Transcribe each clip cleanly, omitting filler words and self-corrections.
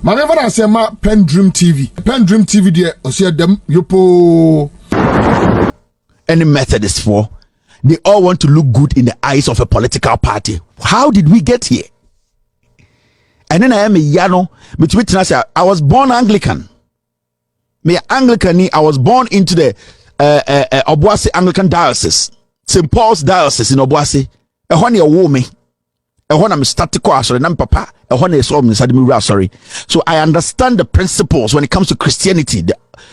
My never say ma PENDREAM TV there osia dem yopo. Any Methodist for they all want to look good in the eyes of a political party. How did we get here? And then I am a yano between I was born Anglican. Me Anglican, I was born into the Obuasi Anglican Diocese, St. Paul's Diocese in Obuasi. A one year war me. A one I'm statical, sorry, nam papa. A one year sorry. So I understand the principles when it comes to Christianity.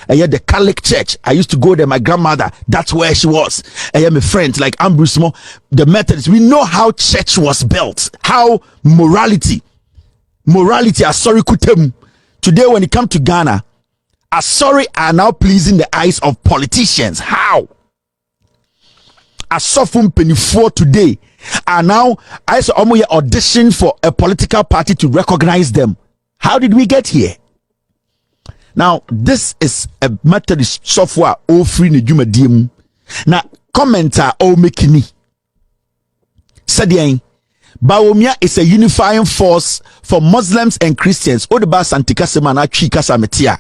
The Catholic Church, I used to go there. My grandmother, that's where she was. I am a friend like Ambrose Mo, the Methodists. We know how church was built, how morality, sorry, kutem. Today, when it comes to Ghana, sorry are now pleasing the eyes of politicians. How? Asofum Penifo today are now I saw audition for a political party to recognize them. How did we get here? Now, this is a Methodist software all free in the now, commenter or mekini. Sadian Bawumia is a unifying force for Muslims and Christians. Odeba Santikasema na Chikasa Metia.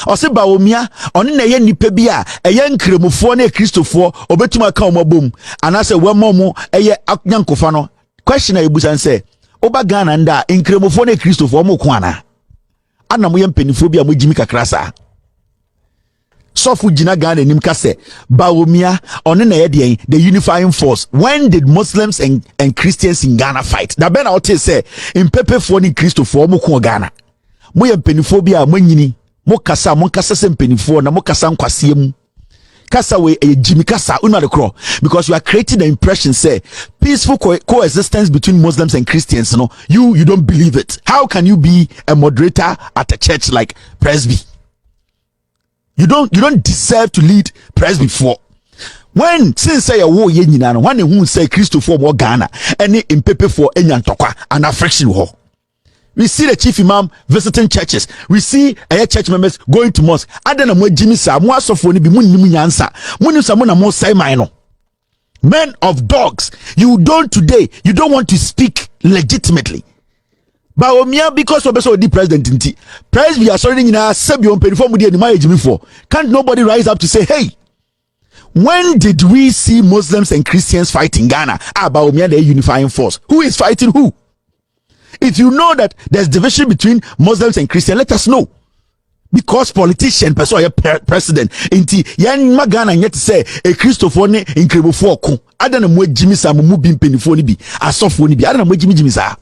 Ose Bawumia, oni na ye nipa bi a eye nkremufo na Kristofo obetuma ka omabom anase wemomo eye aknyankofa no. Question na ebusan say, oba Ghana nda nkremufo na Kristofo mo ko ana. Ana mo yempenifo bi a mo jimi kakrasa. Sofu jina Ghana nim ka say Bawumia oni na ye de the unifying force. When did Muslims and Christians in Ghana fight? Da ben na ote say impepefo ni Kristofo mo ko Ghana. Mo yempenifo bi a mo nyini mo kasa sempenifo na mo kasa nkwasiem kasa we jimi kasa unwa de kro because you are creating the impression say peaceful coexistence between Muslims and Christians. No, you don't believe it. How can you be a moderator at a church like Presby? You don't deserve to lead Presby for when since say a war ye nyina no when who say Christopher mo Ghana any impepe for enyantokwa and affection ho. We see the chief imam visiting churches. We see church members going to mosque. Adana mo jimi sa mo asofo ni bi mo nim nyansa. Mo nim sa mo na mo sai man no. Men of dogs, you don't want to speak legitimately. Bawumia because obeso di president nti. Presby asori nyina sabi on penifo mu di ani ma jimi for. Can't nobody rise up to say, "Hey, when did we see Muslims and Christians fight in Ghana?" Bawumia the unifying force. Who is fighting who? If you know that there's division between Muslims and Christians, let us know. Because politician, president, inti yan magana yet say a Christopher ne incredible ko. Adana mo Jimmy Sam mu bi penifo ni bi asofo ni bi adana mo Jimmy sa.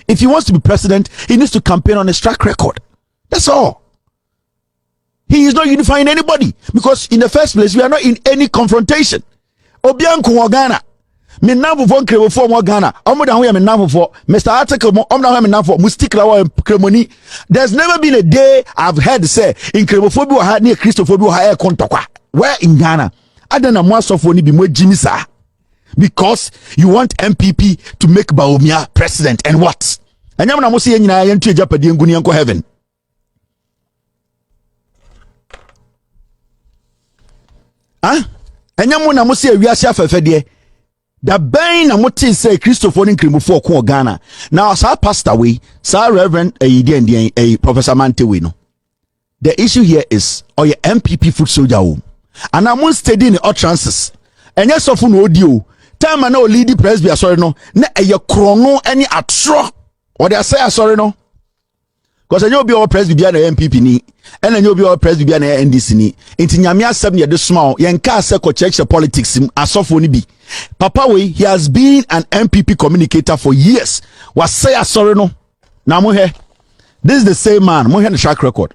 If he wants to be president, he needs to campaign on his track record. That's all. He is not unifying anybody because in the first place we are not in any confrontation. Obianku wa Ghana. Me namfo for nkremofo mo Ghana omoda ho ya me namfo for Mr. Article mo omda ho me namfo mustikla wa kremoni. There's never been a day I've heard say nkremofo bi wa ha ne Christopher bi wa ha e kontokwa where in Ghana adana mo asofo ni bi mo jimi sa because you want MPP to make Bawumia president and what anyam na mo se nyina ya ntu ejapade nguni enko heaven. Anyam na mo se awiase afefede the bain na moti say Christopher Nkrimufo ko Ghana. Now sir pastor we, sir Reverend Professor MANTE we no. The issue here is your MPP foot soldier o. And I'm steady in the utterances. And yes of no audio. Time na lead Presby sorry no. Na chrono any atro. Or they say sorry no. Because I know be all Presby be an MPP ni. And I know be all Presby be an NDC ni. Inti nyame asem ye de small. Yenka se ko check politics asofo ni bi. Papa we, he has been an MPP communicator for years. Was say sorry no. Now mo here. This is the same man. Mo here the track record.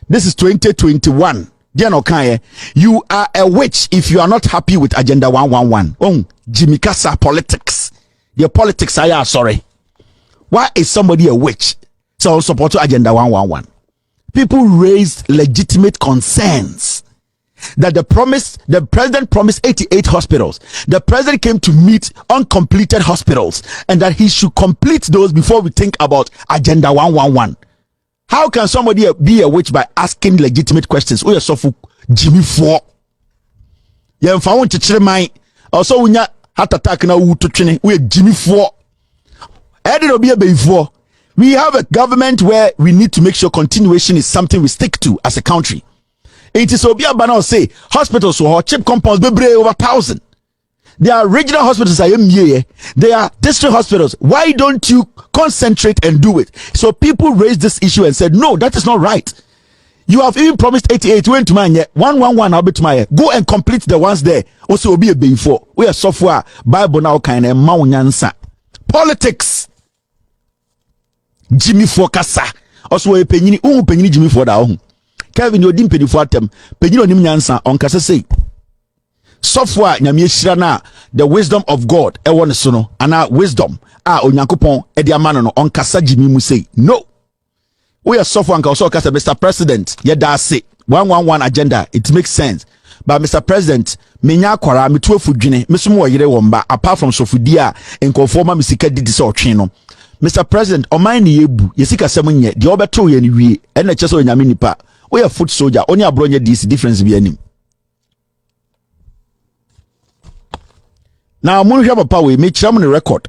This is 2021. Dear no kan you are a witch if you are not happy with agenda 111. Jimmy Kasa politics. Your politics are sorry. Why is somebody a witch? So support to agenda 111. People raised legitimate concerns that the president promised 88 hospitals. The president came to meet uncompleted hospitals and that he should complete those before we think about agenda 111. How can somebody be a witch by asking legitimate questions? We are so for Jimmy for. You found to chile my also when heart attack na to training we Jimmy for. I didn't be a before. We have a government where we need to make sure continuation is something we stick to as a country. It is Obia Banal say hospitals or cheap compounds be over 1,000. There are regional hospitals, there are district hospitals. Why don't you concentrate and do it? So people raised this issue and said, no, that is not right. You have even promised 88, went to mine, 111, I'll be to my go and complete the ones there. Also, be a before. We are software, Bible now kind of maunyansa. Politics. Jimmy Fokasa. Also, a penny, penny Jimmy for that. Kevin, you didn't penny for them. Penny on him yansa on Kasa say. Software nyamieshira the wisdom of God e won so no ana wisdom onyankopon e dia ma no on kasa Jimmy mu say no we are software nka so kasa Mr. President ye da say 111 agenda it makes sense but Mr. President menya akwara metu afudwene mesom wo yere wo mba apart from sofudi a nkofo ma misika didi se otwe no Mr. President oman ne yebu yesika sem nye de obeto ye ne wie e na kyese onyame nipa we are foot soldier oni abronye this difference bi anim. Now, Papa, we make sure on the record.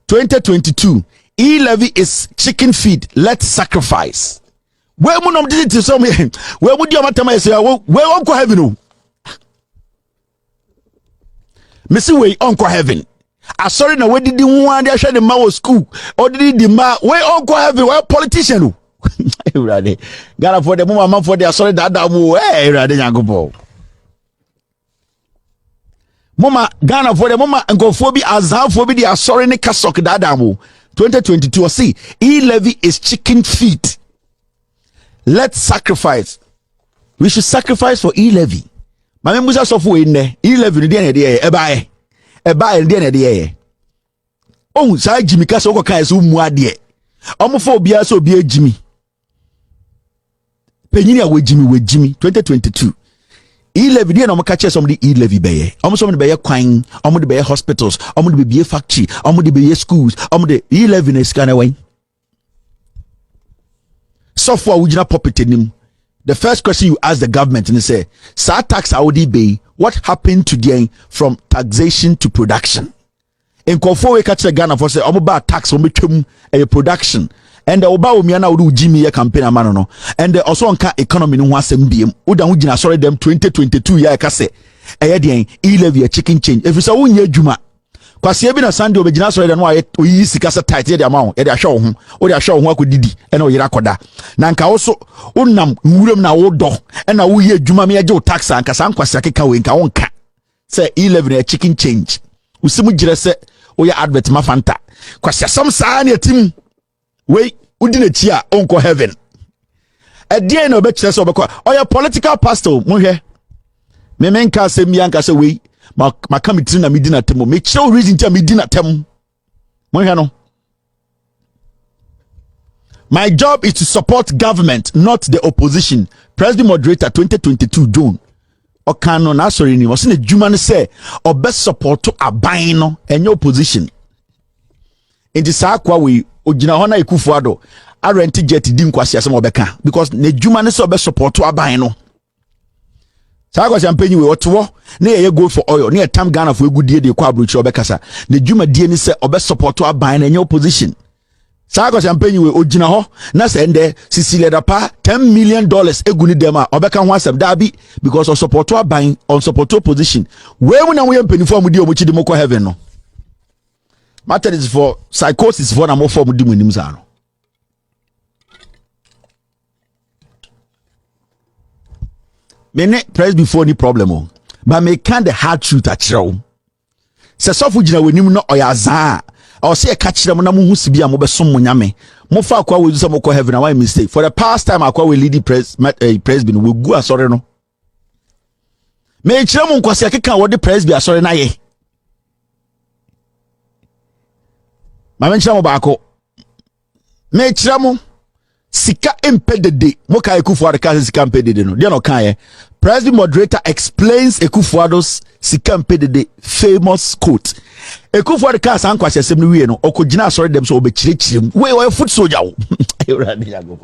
2022, E-levy is chicken feed. Let's sacrifice. Where would not did it to some? Where would your matter say? Where Uncle Heaven? Missy way Uncle Heaven. I sorry now. Where did the one they share the Mao school or did the ma? Where Uncle Heaven? Where politician? Gotta for the moment for the sorry that hey, rather young boy. Mama Ghana for the mama and go for be azanphobia they are sorry ne kasok dadamo 2022 see E-levy is chicken feet. Let's sacrifice. We should sacrifice for E-levy. My member so for in there E-levy dey dey e buy dey dey oh say Jimmy kaso ko kan so mu ade omfo obia so obia Jimmy penyini a we Jimmy 2022 E-levy dey na mo catch somebody E-levy beye somebody beye kwan omo de beye hospitals omo de beye factory omo de beye schools omo de E-levy na scan away software wujina puppet nim. The first question you ask the government and say sa tax audi bay what happened to them from taxation to production in confo we catch the Ghana for say omo ba tax omo twem a production and the Bawumia na would Jimmy a campaign amano no and the also on economy no asem biem would wujina sorry them 2022 year kase E-levy a chicken change if you say wonye adwuma kwase bi na Sunday obegina sorry dem no oyi sika sa tight the amount e dey show ho o dey show ho akodidi e na oyira koda na nka also unam nwuram na wodo e na wo yi adwuma me age tax anka san kwase akeka we nka wonka say E-levy a chicken change usimu gire se oya advert mafanta kwase som saa na tim we udi na chi a onko heaven e dey na obekire se obekọ oya political pastor mo hwe me menka se mi anka se we maka mitri na medina temo me chiro reason tia medina tem mo hwe no my job is to support government not the opposition president moderator 2022 June okano na sorry ni wose na djuma ne se obe support aban no enye opposition enti saa kwa we ogina ho na ekufuado arent jet di nkwase asem obeka because na djuma ne se obe support aban no saa kwa champagne we otowo na ye go for oil na tam Ghana for egudie de kwa abrochi obekasa na djuma die ni se obe support aban na enye opposition saa kwa champagne we ogina ho na se nde sisi ledapa $10 million eguni dem a obeka ho asem dabi because of support aban on support opposition we mu na we mpanifo amudi omochi de moko heaven no matter is for psychosis for na mo form di munim za no mene press before any problem but me can the hard truth achiro se sofu gina wenim no oyaza o se e ka kire mo na mo husi bia mo besom mo nyame mo fa akwa we do mo ko heaven na why mistake for the past time akwa we lead press bin we gu asore no me kire mo nkwase akeka wo de press bi asore na ye ma men kire mo ba ko me kire mo sika impedede mo ka Ekufuado ka sika impedede no dia no kan ye president moderator explains Ekufuado's sika impedede famous quote Ekufuado ka san kwase sem no wie no okogina asore dem so obekirechirem we foot soldier wo eurade yago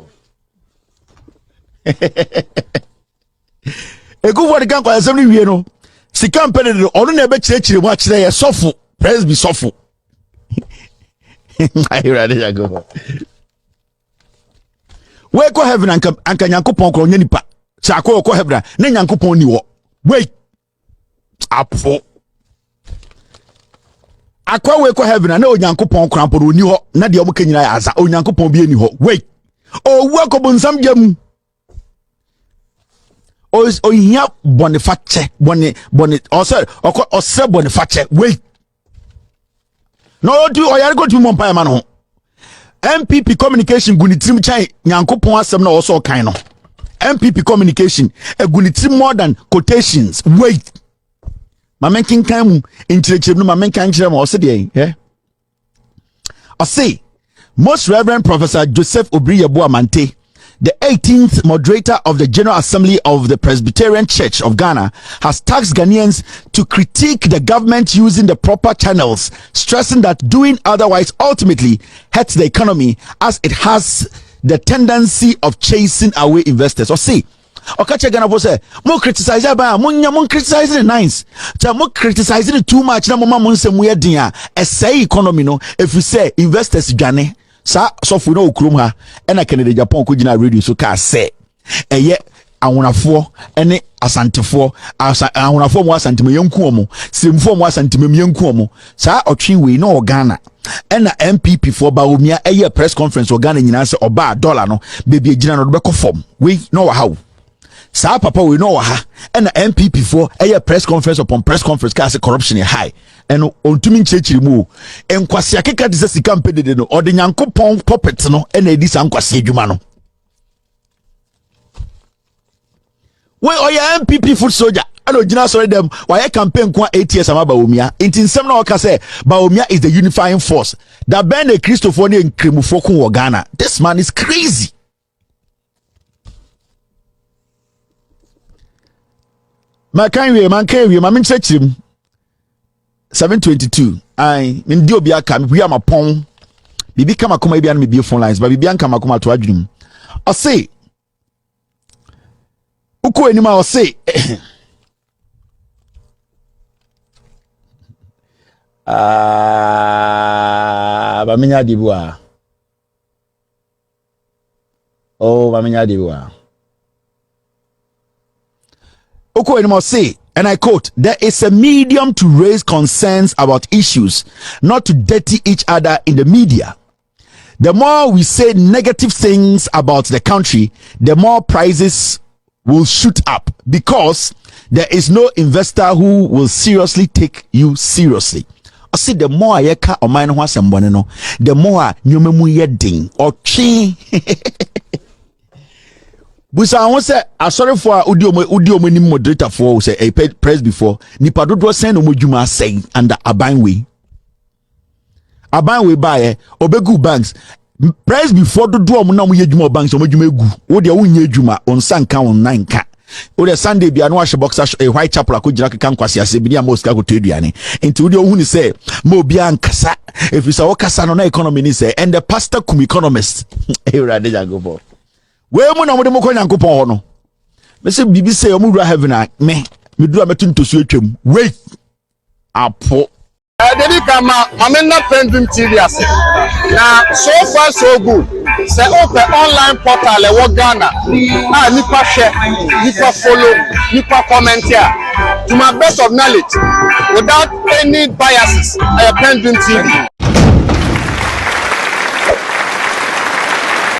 Ekufuado kan kwase sem no wie no sika impedede ono na ebekirechirem a kire ye sofo president sofo I go. We ko heaven anka Nyankopon ko nya nipa. Sa ko heaven na Nyankopon ni wo. Wait. Apo. Akwa we ko heaven na Onyankopon krampo ni ho na de omuka nyina ya aza Onyankopon bi eni ho. Wait. O wo ko bonsam gam. O hia boniface boni ose boniface. Wait. No do oyare go to mompa ma no. MPP communication gunitrim chai Nyankopon asem na also kan no. MPP communication gunitrim more than quotations. Wait. Ma menkin kan mu intirechim no ma menkan kire ma ose de eh. I say Most Reverend Professor Joseph Obriyebo MANTE, the 18th moderator of the General Assembly of the Presbyterian Church of Ghana, has tasked Ghanaians to critique the government using the proper channels, stressing that doing otherwise ultimately hurts the economy as it has the tendency of chasing away investors. Or see, Okache Ghana boss say, mo criticize ba, mo criticize the nice. Mo criticize it too much na mo say mo yedin a say economy no. If we say investors Ghana sa sofu no okrum ha ena Kennedy Japan ko gina radio so ka say eye awonafo ene asantefo awonafo mo asanteme yenku omo semfo mo asanteme yenku omo sa otwe we no Ghana ena MPP for Bawumia eye press conference o Ghana nyina se oba dollar no bebi gina no do be kofom we no how sa papa we no ha ena MPP for eye press conference upon press conference ka say corruption is high eno ontumi nchechiri mu enkwase akeka de sika mpedede no ode Nyankopon puppet no ena edi sa nkwase adwuma no we oya MPP foot soldier eno gina sorry dem why campaign kwa 8 years ama Bawumia inti nsem na oka say Bawumia is the unifying force that ben the Christopher ne nkremufo ko wo Ghana. This man is crazy. Man can we ma menchechirim 722 ai ndi obi aka me am apon bibi kama koma bia na me bi phone lines ba bibi anka makoma to adwunim I say uko enima I say ba menya dibua ba menya dibua uko enima say, and I quote, there is a medium to raise concerns about issues, not to dirty each other in the media. The more we say negative things about the country, the more prices will shoot up because there is no investor who will seriously take you seriously. I see the more I ka o man ho asembone no, the more nyomemu yedin or chi. Busa won say asori for udi omo ni moderator for say a press before nipa dodo send omo dwuma say under abanwe bae obegu banks press before dodo omo na omo yedwuma banks omo dwuma egu wo de wonye dwuma onsanka on nanka wo de Sunday bia no ahye boxer a white chapel akogina keka nkwase ase bi ni amoska ko teduane enti wo de ohuni say mo bia nkasa if you say okasa no na economy ni say and the pastor kum economist Ewurade jagobo we mu na mo de mo ko Nyankopon ho no me se bibi say o mu wura heaven a me dura metu ntosu atwam wait apo Dedi kama mamena PENDREAM TV ase na so far so good say open online portal e wo Ghana nipa share nipa follow nipa comment here to my best of knowledge without any biases PENDREAM TV.